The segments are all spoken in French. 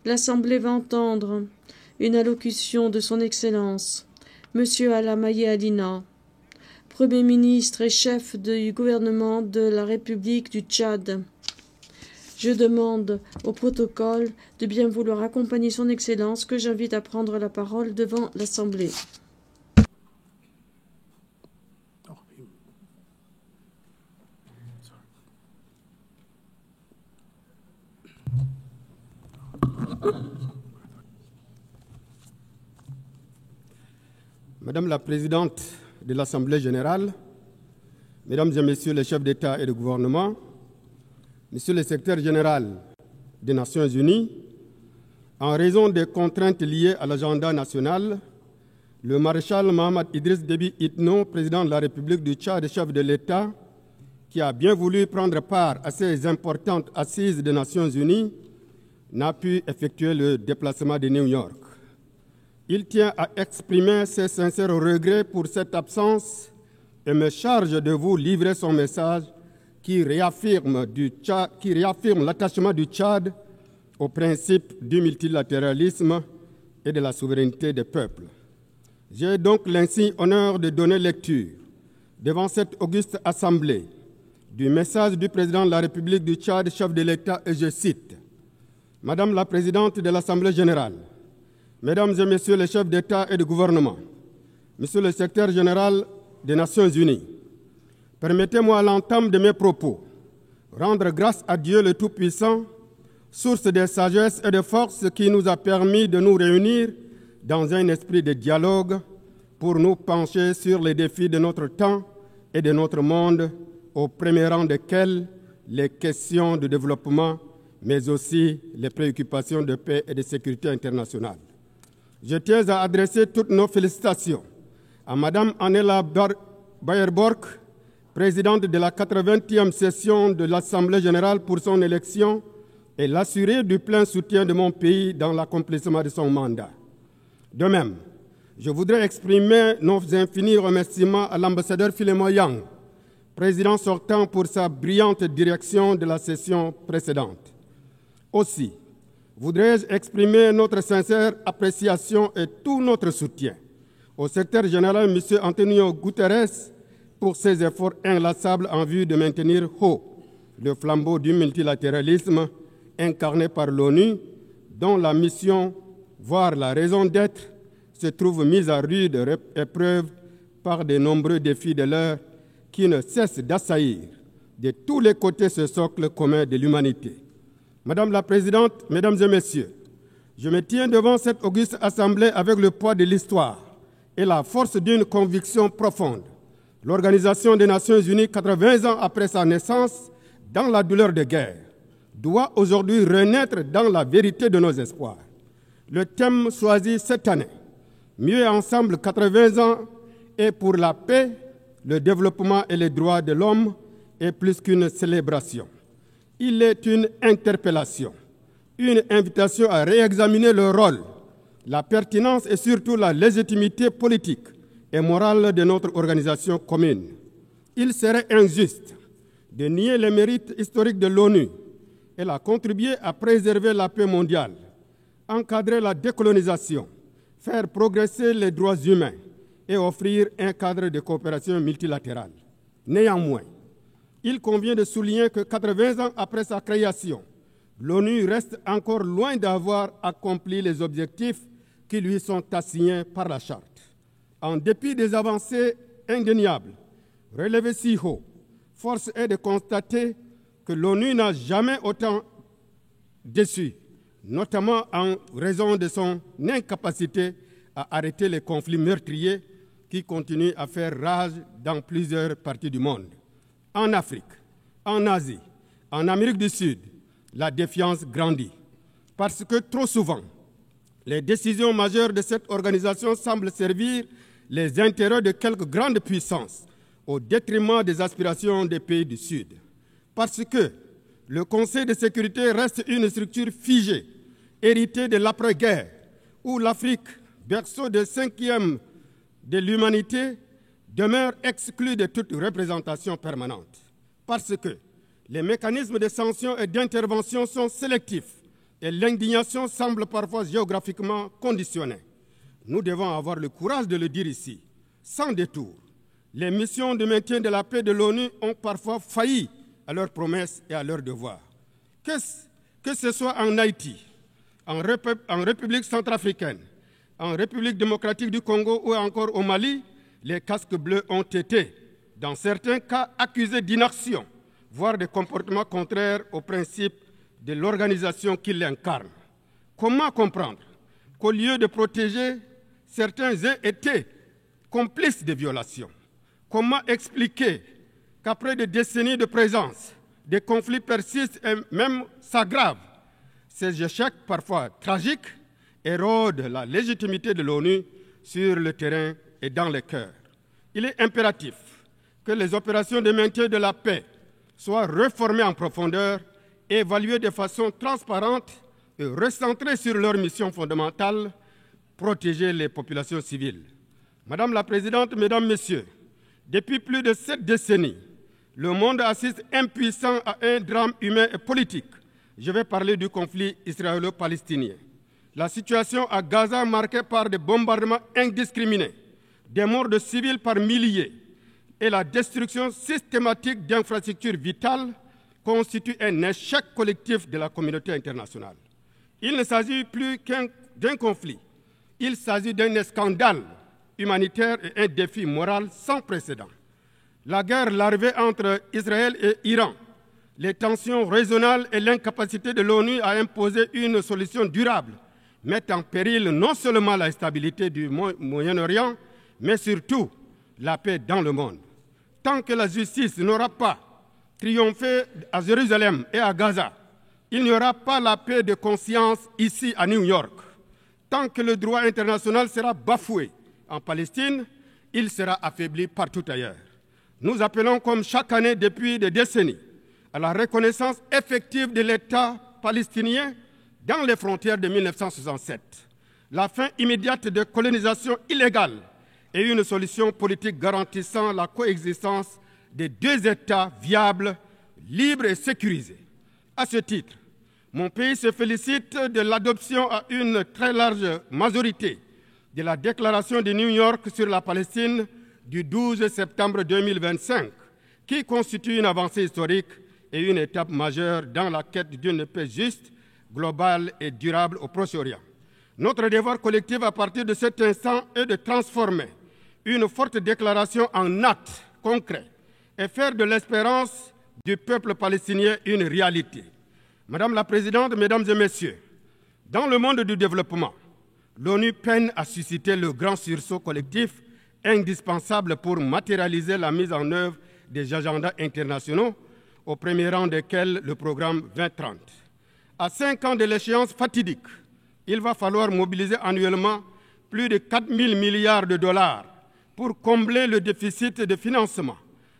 L'Assemblée va entendre une allocution de Son Excellence, Monsieur Alamaye Alina, Premier ministre et chef du gouvernement de la République du Tchad. Je demande au protocole de bien vouloir accompagner Son Excellence, que j'invite à prendre la parole devant l'Assemblée. Madame la Présidente de l'Assemblée générale, Mesdames et Messieurs les chefs d'État et de gouvernement, Monsieur le secrétaire général des Nations unies, en raison des contraintes liées à l'agenda national, le maréchal Mohamed Idriss Déby Itno, président de la République du Tchad et chef de l'État, qui a bien voulu prendre part à ces importantes assises des Nations unies, n'a pu effectuer le déplacement de New York. Il tient à exprimer ses sincères regrets pour cette absence et me charge de vous livrer son message qui réaffirme l'attachement du Tchad au principe du multilatéralisme et de la souveraineté des peuples. J'ai donc l'insigne honneur de donner lecture devant cette auguste assemblée du message du président de la République du Tchad, chef de l'État, et je cite: Madame la Présidente de l'Assemblée générale, Mesdames et Messieurs les chefs d'État et de gouvernement, Monsieur le secrétaire général des Nations unies, permettez-moi à l'entame de mes propos rendre grâce à Dieu le Tout-Puissant, source de sagesse et de force qui nous a permis de nous réunir dans un esprit de dialogue pour nous pencher sur les défis de notre temps et de notre monde, au premier rang desquels les questions de développement, mais aussi les préoccupations de paix et de sécurité internationale. Je tiens à adresser toutes nos félicitations à Madame Annela Baerbock, présidente de la 80e session de l'Assemblée générale, pour son élection et l'assurer du plein soutien de mon pays dans l'accomplissement de son mandat. De même, je voudrais exprimer nos infinis remerciements à l'ambassadeur Philémon Yang, président sortant, pour sa brillante direction de la session précédente. Aussi, voudrais-je exprimer notre sincère appréciation et tout notre soutien au secrétaire général, M. Antonio Guterres, pour ses efforts inlassables en vue de maintenir haut le flambeau du multilatéralisme incarné par l'ONU, dont la mission, voire la raison d'être, se trouve mise à rude épreuve par de nombreux défis de l'heure qui ne cessent d'assaillir de tous les côtés ce socle commun de l'humanité. Madame la Présidente, Mesdames et Messieurs, je me tiens devant cette auguste assemblée avec le poids de l'histoire et la force d'une conviction profonde. L'Organisation des Nations Unies, 80 ans après sa naissance, dans la douleur de guerre, doit aujourd'hui renaître dans la vérité de nos espoirs. Le thème choisi cette année, Mieux ensemble 80 ans, est pour la paix, le développement et les droits de l'homme, est plus qu'une célébration. Il est une interpellation, une invitation à réexaminer le rôle, la pertinence et surtout la légitimité politique et morale de notre organisation commune. Il serait injuste de nier les mérites historiques de l'ONU. Elle a contribué à préserver la paix mondiale, encadrer la décolonisation, faire progresser les droits humains et offrir un cadre de coopération multilatérale. Néanmoins, il convient de souligner que 80 ans après sa création, l'ONU reste encore loin d'avoir accompli les objectifs qui lui sont assignés par la Charte. En dépit des avancées indéniables relevées si haut, force est de constater que l'ONU n'a jamais autant déçu, notamment en raison de son incapacité à arrêter les conflits meurtriers qui continuent à faire rage dans plusieurs parties du monde. En Afrique, en Asie, en Amérique du Sud, la défiance grandit parce que trop souvent, les décisions majeures de cette organisation semblent servir les intérêts de quelques grandes puissances au détriment des aspirations des pays du Sud. Parce que le Conseil de sécurité reste une structure figée, héritée de l'après-guerre, où l'Afrique, berceau de 5e de l'humanité, demeure exclue de toute représentation permanente. Parce que les mécanismes de sanction et d'intervention sont sélectifs et l'indignation semblent parfois géographiquement conditionnées. Nous devons avoir le courage de le dire ici, sans détour. Les missions de maintien de la paix de l'ONU ont parfois failli à leurs promesses et à leurs devoirs. Que ce soit en Haïti, en République centrafricaine, en République démocratique du Congo ou encore au Mali, les casques bleus ont été, dans certains cas, accusés d'inaction, voire de comportements contraires aux principes de l'organisation qui l'incarne. Comment comprendre qu'au lieu de protéger, certains aient été complices de violations? Comment expliquer qu'après des décennies de présence, des conflits persistent et même s'aggravent? Ces échecs, parfois tragiques, érodent la légitimité de l'ONU sur le terrain et dans les cœurs. Il est impératif que les opérations de maintien de la paix soient réformées en profondeur, évaluées de façon transparente et recentrées sur leur mission fondamentale, protéger les populations civiles. Madame la Présidente, Mesdames, Messieurs, depuis plus de 7 décennies, le monde assiste impuissant à un drame humain et politique. Je vais parler du conflit israélo-palestinien. La situation à Gaza, marquée par des bombardements indiscriminés, des morts de civils par milliers et la destruction systématique d'infrastructures vitales, constitue un échec collectif de la communauté internationale. Il ne s'agit plus d'un conflit, il s'agit d'un scandale humanitaire et un défi moral sans précédent. La guerre larvée entre Israël et Iran, les tensions régionales et l'incapacité de l'ONU à imposer une solution durable mettent en péril non seulement la stabilité du Moyen-Orient, mais surtout la paix dans le monde. Tant que la justice n'aura pas triomphé à Jérusalem et à Gaza, il n'y aura pas la paix de conscience ici à New York. Tant que le droit international sera bafoué en Palestine, il sera affaibli partout ailleurs. Nous appelons, comme chaque année depuis des décennies, à la reconnaissance effective de l'État palestinien dans les frontières de 1967, la fin immédiate de colonisation illégale et une solution politique garantissant la coexistence des 2 États viables, libres et sécurisés. À ce titre, mon pays se félicite de l'adoption à une très large majorité de la déclaration de New York sur la Palestine du 12 septembre 2025, qui constitue une avancée historique et une étape majeure dans la quête d'une paix juste, globale et durable au Proche-Orient. Notre devoir collectif à partir de cet instant est de transformer une forte déclaration en acte concret et faire de l'espérance du peuple palestinien une réalité. Madame la Présidente, Mesdames et Messieurs, dans le monde du développement, l'ONU peine à susciter le grand sursaut collectif indispensable pour matérialiser la mise en œuvre des agendas internationaux, au premier rang desquels le programme 2030. À 5 ans de l'échéance fatidique, il va falloir mobiliser annuellement plus de 4 000 milliards de dollars pour combler le déficit de financement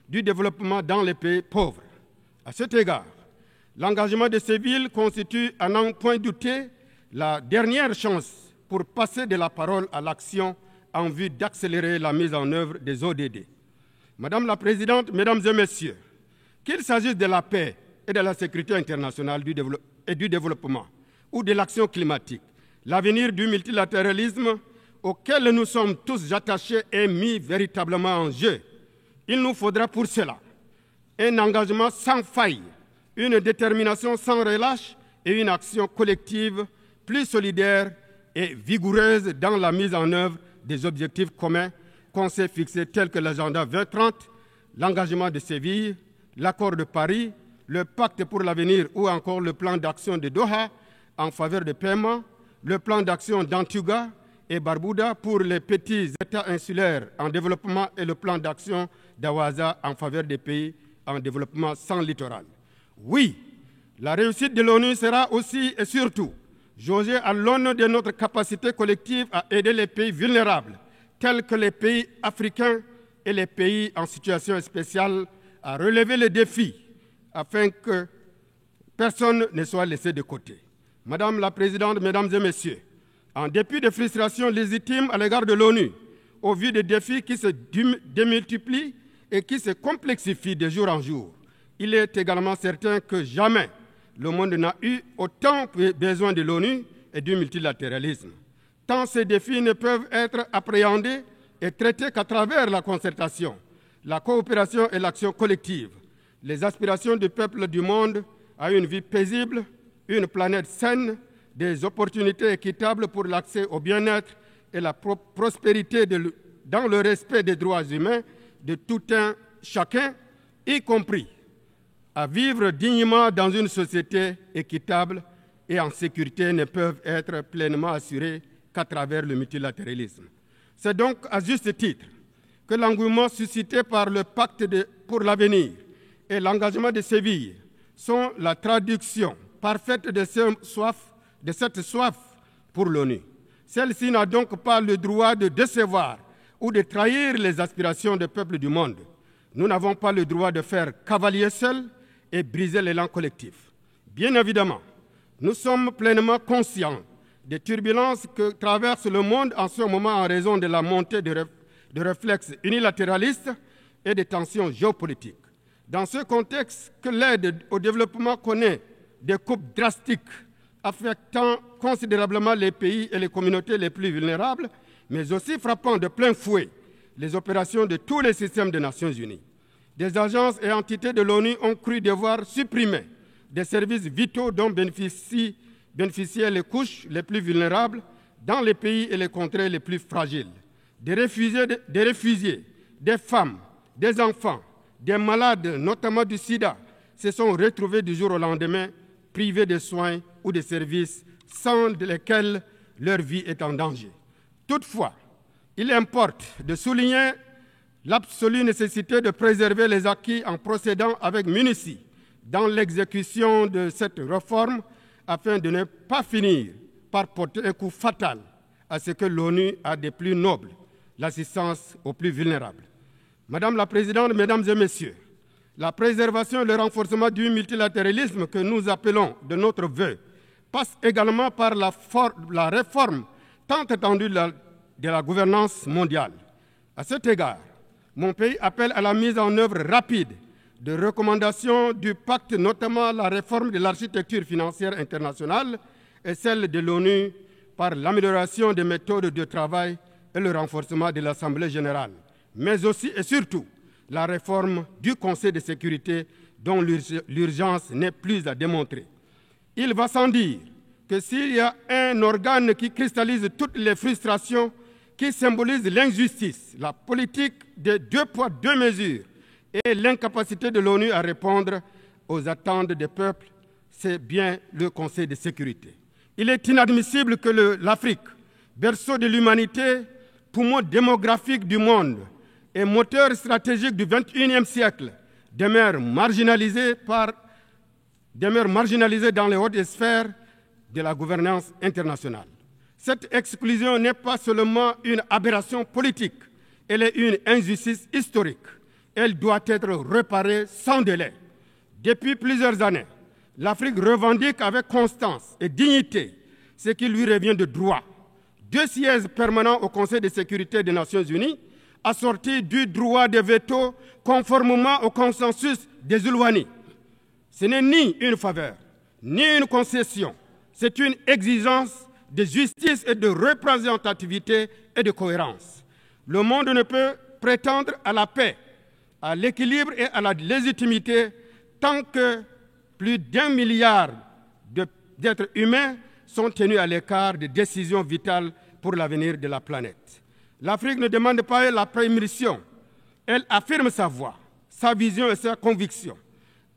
du développement dans les pays pauvres. À cet égard, l'engagement de ces villes constitue, à n'en point douter, la dernière chance pour passer de la parole à l'action en vue d'accélérer la mise en œuvre des ODD. Madame la Présidente, Mesdames et Messieurs, qu'il s'agisse de la paix et de la sécurité internationale et du développement ou de l'action climatique, l'avenir du multilatéralisme auquel nous sommes tous attachés est mis véritablement en jeu. Il nous faudra pour cela un engagement sans faille, une détermination sans relâche et une action collective plus solidaire et vigoureuse dans la mise en œuvre des objectifs communs qu'on s'est fixés tels que l'agenda 2030, l'engagement de Séville, l'accord de Paris, le pacte pour l'avenir ou encore le plan d'action de Doha en faveur des paiements, le plan d'action d'Antigua et Barbuda pour les petits États insulaires en développement et le plan d'action d'Awaza en faveur des pays en développement sans littoral. Oui, la réussite de l'ONU sera aussi et surtout jaugée à l'aune de notre capacité collective à aider les pays vulnérables, tels que les pays africains et les pays en situation spéciale, à relever les défis afin que personne ne soit laissé de côté. Madame la Présidente, Mesdames et Messieurs, en dépit des frustrations légitimes à l'égard de l'ONU, au vu des défis qui se démultiplient et qui se complexifient de jour en jour, il est également certain que jamais le monde n'a eu autant besoin de l'ONU et du multilatéralisme. Tant ces défis ne peuvent être appréhendés et traités qu'à travers la concertation, la coopération et l'action collective. Les aspirations du peuple du monde à une vie paisible, une planète saine, des opportunités équitables pour l'accès au bien-être et la prospérité dans le respect des droits humains de tout un chacun, y compris à vivre dignement dans une société équitable et en sécurité, ne peuvent être pleinement assurés qu'à travers le multilatéralisme. C'est donc à juste titre que l'engouement suscité par le pacte pour l'avenir et l'engagement de Séville sont la traduction parfaite de cette soif pour l'ONU. Celle-ci n'a donc pas le droit de décevoir ou de trahir les aspirations des peuples du monde. Nous n'avons pas le droit de faire cavalier seul et briser l'élan collectif. Bien évidemment, nous sommes pleinement conscients des turbulences que traverse le monde en ce moment en raison de la montée de réflexes unilatéralistes et des tensions géopolitiques. Dans ce contexte, que l'aide au développement connaît des coupes drastiques affectant considérablement les pays et les communautés les plus vulnérables, mais aussi frappant de plein fouet les opérations de tous les systèmes des Nations Unies. Des agences et entités de l'ONU ont cru devoir supprimer des services vitaux dont bénéficiaient les couches les plus vulnérables dans les pays et les contrées les plus fragiles. Des réfugiés, des femmes, des enfants, des malades, notamment du sida, se sont retrouvés du jour au lendemain privés de soins ou de services sans lesquels leur vie est en danger. Toutefois, il importe de souligner l'absolue nécessité de préserver les acquis en procédant avec minutie dans l'exécution de cette réforme afin de ne pas finir par porter un coup fatal à ce que l'ONU a de plus noble, l'assistance aux plus vulnérables. Madame la Présidente, Mesdames et Messieurs, la préservation et le renforcement du multilatéralisme que nous appelons de notre vœu passe également par la réforme tant attendue de la gouvernance mondiale. À cet égard, mon pays appelle à la mise en œuvre rapide de recommandations du pacte, notamment la réforme de l'architecture financière internationale et celle de l'ONU par l'amélioration des méthodes de travail et le renforcement de l'Assemblée générale, mais aussi et surtout la réforme du Conseil de sécurité dont l'urgence n'est plus à démontrer. Il va sans dire que s'il y a un organe qui cristallise toutes les frustrations, qui symbolise l'injustice, la politique des 2 poids 2 mesures et l'incapacité de l'ONU à répondre aux attentes des peuples, c'est bien le Conseil de sécurité. Il est inadmissible que l'Afrique, berceau de l'humanité, poumon démographique du monde et moteur stratégique du XXIe siècle, demeure marginalisée dans les hautes sphères de la gouvernance internationale. Cette exclusion n'est pas seulement une aberration politique, elle est une injustice historique. Elle doit être réparée sans délai. Depuis plusieurs années, l'Afrique revendique avec constance et dignité ce qui lui revient de droit. 2 sièges permanents au Conseil de sécurité des Nations Unies, assortis du droit de veto conformément au consensus des Zulwani. Ce n'est ni une faveur, ni une concession, c'est une exigence de justice et de représentativité et de cohérence. Le monde ne peut prétendre à la paix, à l'équilibre et à la légitimité tant que plus d'1 milliard d'êtres humains sont tenus à l'écart des décisions vitales pour l'avenir de la planète. L'Afrique ne demande pas la permission, elle affirme sa voix, sa vision et sa conviction.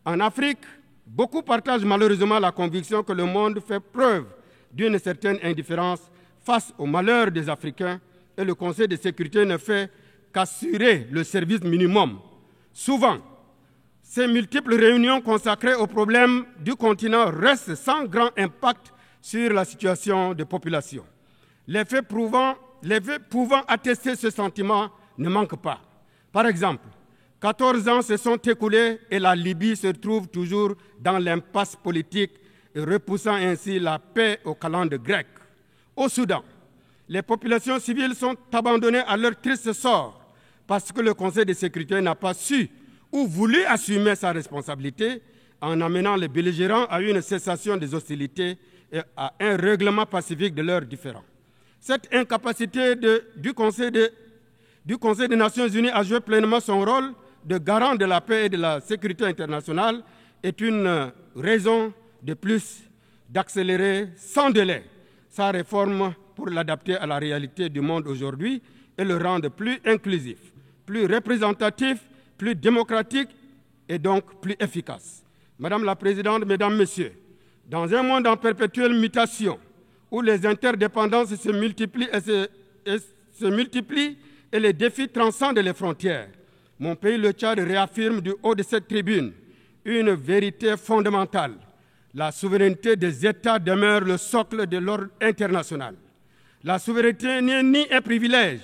En Afrique, beaucoup partagent malheureusement la conviction que le monde fait preuve d'une certaine indifférence face aux malheurs des Africains et le Conseil de sécurité ne fait qu'assurer le service minimum. Souvent, ces multiples réunions consacrées aux problèmes du continent restent sans grand impact sur la situation des populations. Les faits pouvant attester ce sentiment ne manquent pas. Par exemple, 14 ans se sont écoulés et la Libye se trouve toujours dans l'impasse politique et repoussant ainsi la paix aux calendes grecques. Au Soudan, les populations civiles sont abandonnées à leur triste sort parce que le Conseil de sécurité n'a pas su ou voulu assumer sa responsabilité en amenant les belligérants à une cessation des hostilités et à un règlement pacifique de leurs différends. Cette incapacité du Conseil des Nations Unies à jouer pleinement son rôle de garant de la paix et de la sécurité internationale est une raison de plus d'accélérer sans délai sa réforme pour l'adapter à la réalité du monde aujourd'hui et le rendre plus inclusif, plus représentatif, plus démocratique et donc plus efficace. Madame la Présidente, Mesdames, Messieurs, dans un monde en perpétuelle mutation, où les interdépendances se multiplient et les défis transcendent les frontières, mon pays, le Tchad, réaffirme du haut de cette tribune une vérité fondamentale. La souveraineté des États demeure le socle de l'ordre international. La souveraineté n'est ni un privilège,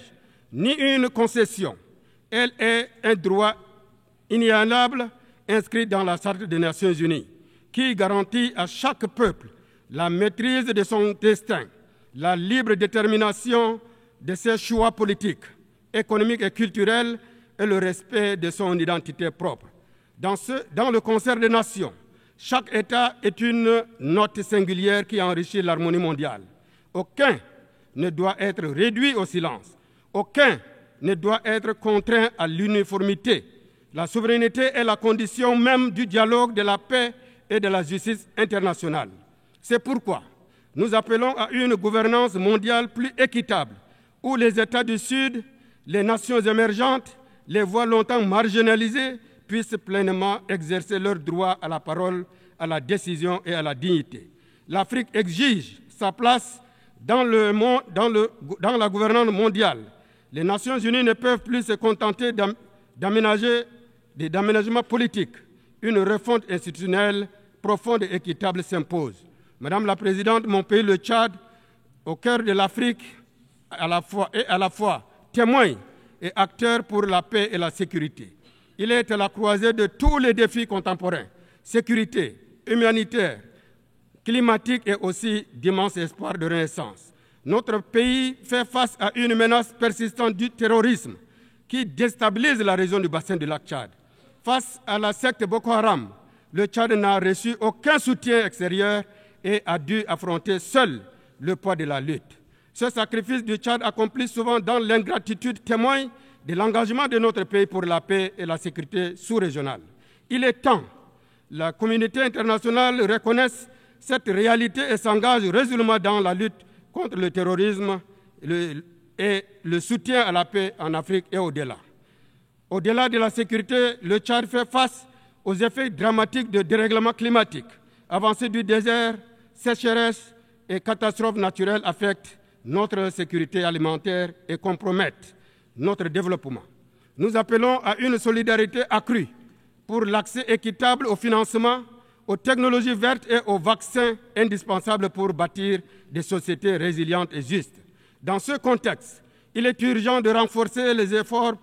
ni une concession. Elle est un droit inaliénable inscrit dans la Charte des Nations Unies, qui garantit à chaque peuple la maîtrise de son destin, la libre détermination de ses choix politiques, économiques et culturels et le respect de son identité propre. Dans le concert des nations, chaque État est une note singulière qui enrichit l'harmonie mondiale. Aucun ne doit être réduit au silence. Aucun ne doit être contraint à l'uniformité. La souveraineté est la condition même du dialogue, de la paix et de la justice internationale. C'est pourquoi nous appelons à une gouvernance mondiale plus équitable, où les États du Sud, les nations émergentes, les voix longtemps marginalisées puissent pleinement exercer leur droit à la parole, à la décision et à la dignité. L'Afrique exige sa place dans la gouvernance mondiale. Les Nations Unies ne peuvent plus se contenter d'aménagements politiques. Une refonte institutionnelle profonde et équitable s'impose. Madame la Présidente, mon pays, le Tchad, au cœur de l'Afrique, à la fois témoin et acteur pour la paix et la sécurité. Il est à la croisée de tous les défis contemporains, sécurité, humanitaire, climatique et aussi d'immenses espoirs de renaissance. Notre pays fait face à une menace persistante du terrorisme qui déstabilise la région du bassin du lac Tchad. Face à la secte Boko Haram, le Tchad n'a reçu aucun soutien extérieur et a dû affronter seul le poids de la lutte. Ce sacrifice du Tchad accompli souvent dans l'ingratitude témoigne de l'engagement de notre pays pour la paix et la sécurité sous-régionale. Il est temps que la communauté internationale reconnaisse cette réalité et s'engage résolument dans la lutte contre le terrorisme et le soutien à la paix en Afrique et au-delà. Au-delà de la sécurité, le Tchad fait face aux effets dramatiques de dérèglement climatique. Avancée du désert, sécheresse et catastrophes naturelles affectent notre sécurité alimentaire et compromettent notre développement. Nous appelons à une solidarité accrue pour l'accès équitable au financement, aux technologies vertes et aux vaccins indispensables pour bâtir des sociétés résilientes et justes. Dans ce contexte, il est urgent de renforcer les efforts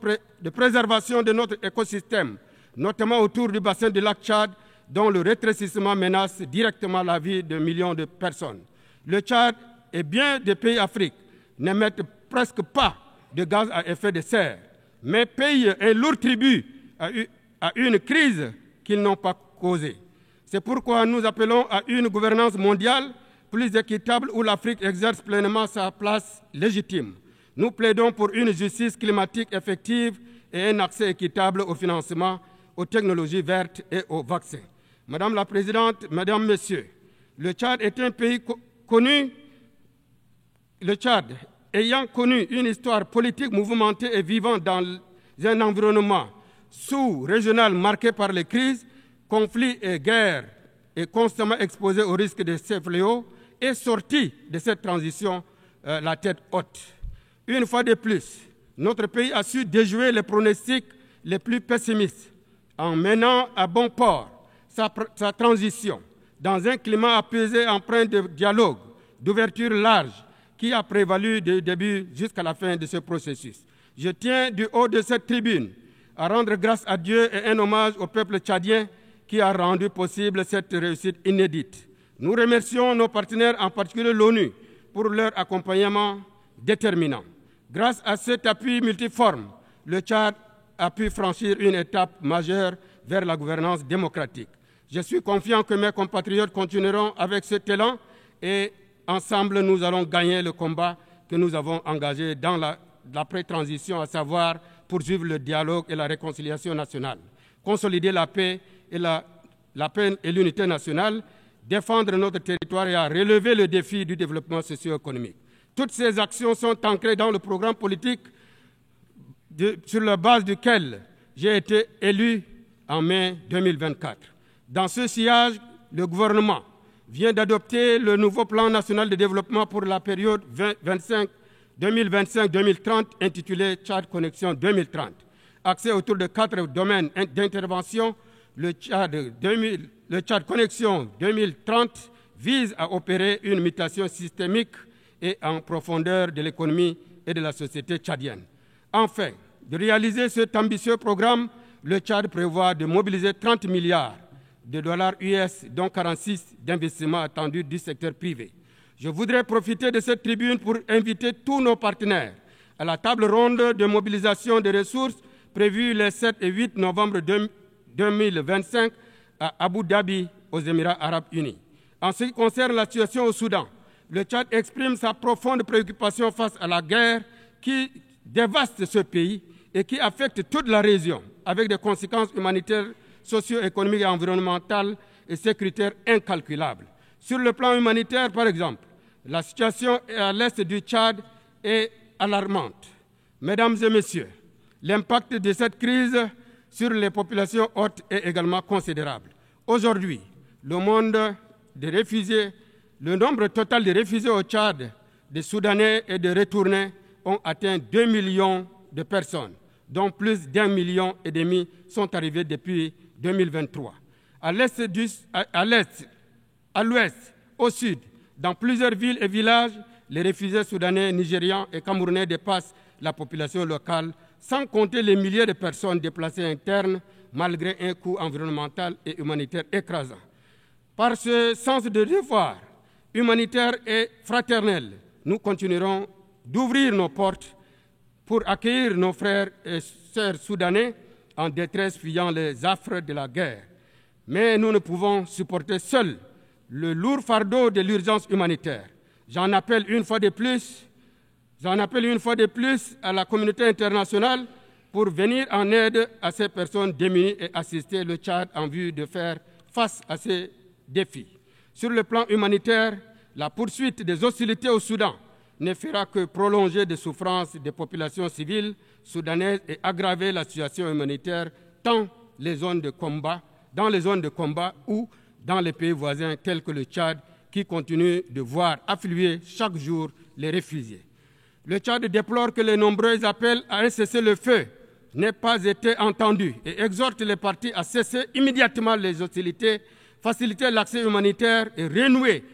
de préservation de notre écosystème, notamment autour du bassin du lac Tchad, dont le rétrécissement menace directement la vie de millions de personnes. Le Tchad et bien des pays d'Afrique n'émettent presque pas de gaz à effet de serre, mais payent un lourd tribut à une crise qu'ils n'ont pas causée. C'est pourquoi nous appelons à une gouvernance mondiale plus équitable où l'Afrique exerce pleinement sa place légitime. Nous plaidons pour une justice climatique effective et un accès équitable au financement, aux technologies vertes et aux vaccins. Madame la Présidente, Mesdames, Messieurs, le Tchad est un pays connu. Le Tchad, ayant connu une histoire politique mouvementée et vivant dans un environnement sous-régional marqué par les crises, conflits et guerres, et constamment exposé au risque de ces fléaux, est sorti de cette transition la tête haute. Une fois de plus, notre pays a su déjouer les pronostics les plus pessimistes en menant à bon port sa transition dans un climat apaisé empreint de dialogue, d'ouverture large, qui a prévalu du début jusqu'à la fin de ce processus. Je tiens du haut de cette tribune à rendre grâce à Dieu et un hommage au peuple tchadien qui a rendu possible cette réussite inédite. Nous remercions nos partenaires, en particulier l'ONU, pour leur accompagnement déterminant. Grâce à cet appui multiforme, le Tchad a pu franchir une étape majeure vers la gouvernance démocratique. Je suis confiant que mes compatriotes continueront avec cet élan et ensemble, nous allons gagner le combat que nous avons engagé dans l'après-transition, à savoir poursuivre le dialogue et la réconciliation nationale, consolider la paix et l'unité nationale, défendre notre territoire et à relever le défi du développement socio-économique. Toutes ces actions sont ancrées dans le programme politique sur la base duquel j'ai été élu en mai 2024. Dans ce sillage, le gouvernement vient d'adopter le nouveau plan national de développement pour la période 2025-2030 intitulé Tchad Connexion 2030. Axé autour de 4 domaines d'intervention, le Tchad Connexion 2030 vise à opérer une mutation systémique et en profondeur de l'économie et de la société tchadienne. Enfin, de réaliser cet ambitieux programme, le Tchad prévoit de mobiliser 30 milliards de dollars US, dont 46 d'investissements attendus du secteur privé. Je voudrais profiter de cette tribune pour inviter tous nos partenaires à la table ronde de mobilisation des ressources prévue les 7 et 8 novembre 2025 à Abu Dhabi, aux Émirats arabes unis. En ce qui concerne la situation au Soudan, le Tchad exprime sa profonde préoccupation face à la guerre qui dévaste ce pays et qui affecte toute la région, avec des conséquences humanitaires, socio-économiques et environnementales et sécuritaires incalculables. Sur le plan humanitaire, par exemple, la situation à l'est du Tchad est alarmante. Mesdames et messieurs, l'impact de cette crise sur les populations hôtes est également considérable. Aujourd'hui, le nombre total de réfugiés au Tchad, de Soudanais et de retournés, ont atteint 2 millions de personnes, dont plus d'1,5 million sont arrivés depuis 2023. À l'est, à l'ouest, au sud, dans plusieurs villes et villages, les réfugiés soudanais, nigérians et camerounais dépassent la population locale, sans compter les milliers de personnes déplacées internes, malgré un coût environnemental et humanitaire écrasant. Par ce sens de devoir humanitaire et fraternel, nous continuerons d'ouvrir nos portes pour accueillir nos frères et sœurs soudanais en détresse fuyant les affres de la guerre. Mais nous ne pouvons supporter seuls le lourd fardeau de l'urgence humanitaire. J'en appelle une fois de plus à la communauté internationale pour venir en aide à ces personnes démunies et assister le Tchad en vue de faire face à ces défis. Sur le plan humanitaire, la poursuite des hostilités au Soudan ne fera que prolonger les souffrances des populations civiles soudanaises et aggraver la situation humanitaire dans les zones de combat ou dans les pays voisins tels que le Tchad, qui continuent de voir affluer chaque jour les réfugiés. Le Tchad déplore que les nombreux appels à un cessez-le-feu n'aient pas été entendus et exhorte les parties à cesser immédiatement les hostilités, faciliter l'accès humanitaire et renouer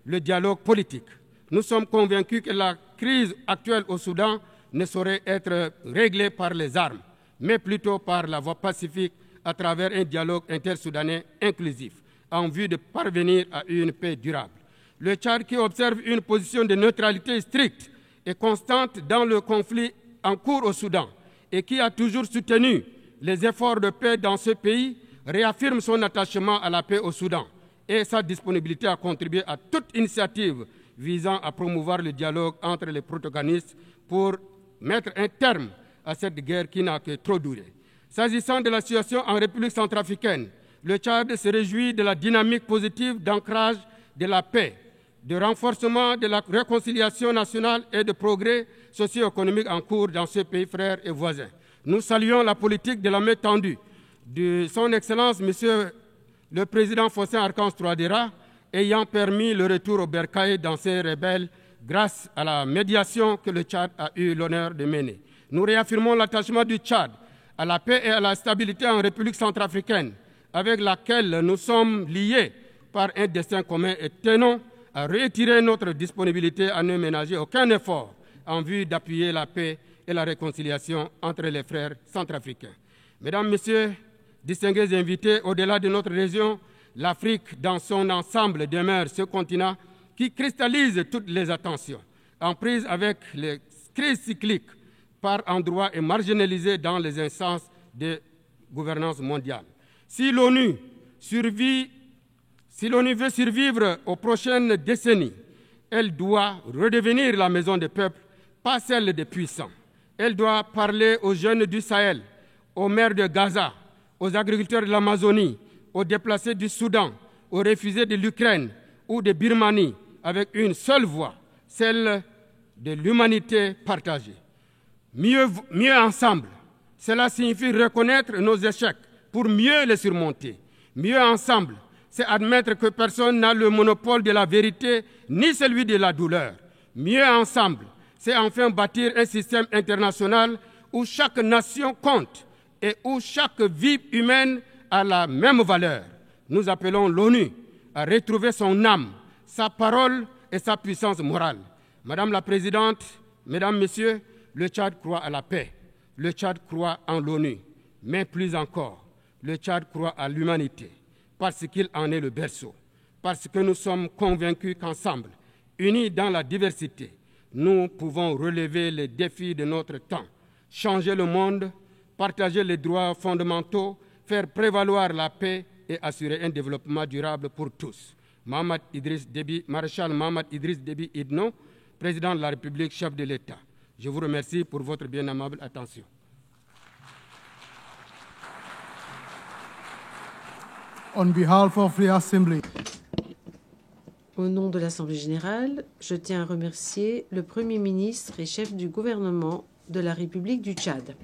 le dialogue politique. Nous sommes convaincus que la crise actuelle au Soudan ne saurait être réglée par les armes, mais plutôt par la voie pacifique à travers un dialogue intersoudanais inclusif, en vue de parvenir à une paix durable. Le Tchad, qui observe une position de neutralité stricte et constante dans le conflit en cours au Soudan et qui a toujours soutenu les efforts de paix dans ce pays, réaffirme son attachement à la paix au Soudan et sa disponibilité à contribuer à toute initiative visant à promouvoir le dialogue entre les protagonistes pour mettre un terme à cette guerre qui n'a que trop duré. S'agissant de la situation en République centrafricaine, le Tchad se réjouit de la dynamique positive d'ancrage de la paix, de renforcement de la réconciliation nationale et de progrès socio-économique en cours dans ce pays frère et voisin. Nous saluons la politique de la main tendue de son Excellence, Monsieur le Président Faustin Archange Touadéra, ayant permis le retour au bercail d'anciens rebelles grâce à la médiation que le Tchad a eu l'honneur de mener. Nous réaffirmons l'attachement du Tchad à la paix et à la stabilité en République centrafricaine, avec laquelle nous sommes liés par un destin commun et tenons à retirer notre disponibilité à ne ménager aucun effort en vue d'appuyer la paix et la réconciliation entre les frères centrafricains. Mesdames, Messieurs, distingués invités, au-delà de notre région, l'Afrique dans son ensemble demeure ce continent qui cristallise toutes les attentions, en prise avec les crises cycliques par endroits et marginalisé dans les instances de gouvernance mondiale. Si l'ONU veut survivre aux prochaines décennies, elle doit redevenir la maison des peuples, pas celle des puissants. Elle doit parler aux jeunes du Sahel, aux maires de Gaza, aux agriculteurs de l'Amazonie, aux déplacés du Soudan, aux réfugiés de l'Ukraine ou de Birmanie, avec une seule voix, celle de l'humanité partagée. Mieux ensemble, cela signifie reconnaître nos échecs pour mieux les surmonter. Mieux ensemble, c'est admettre que personne n'a le monopole de la vérité ni celui de la douleur. Mieux ensemble, c'est enfin bâtir un système international où chaque nation compte et où chaque vie humaine a la même valeur. Nous appelons l'ONU à retrouver son âme, sa parole et sa puissance morale. Madame la Présidente, Mesdames, Messieurs, le Tchad croit à la paix, le Tchad croit en l'ONU, mais plus encore, le Tchad croit à l'humanité, parce qu'il en est le berceau, parce que nous sommes convaincus qu'ensemble, unis dans la diversité, nous pouvons relever les défis de notre temps, changer le monde, partager les droits fondamentaux, faire prévaloir la paix et assurer un développement durable pour tous. Maréchal Mahamat Idriss Déby Itno, Président de la République, chef de l'État. Je vous remercie pour votre bien aimable attention. On behalf of the Assembly. Au nom de l'Assemblée générale, je tiens à remercier le Premier ministre et chef du gouvernement de la République du Tchad.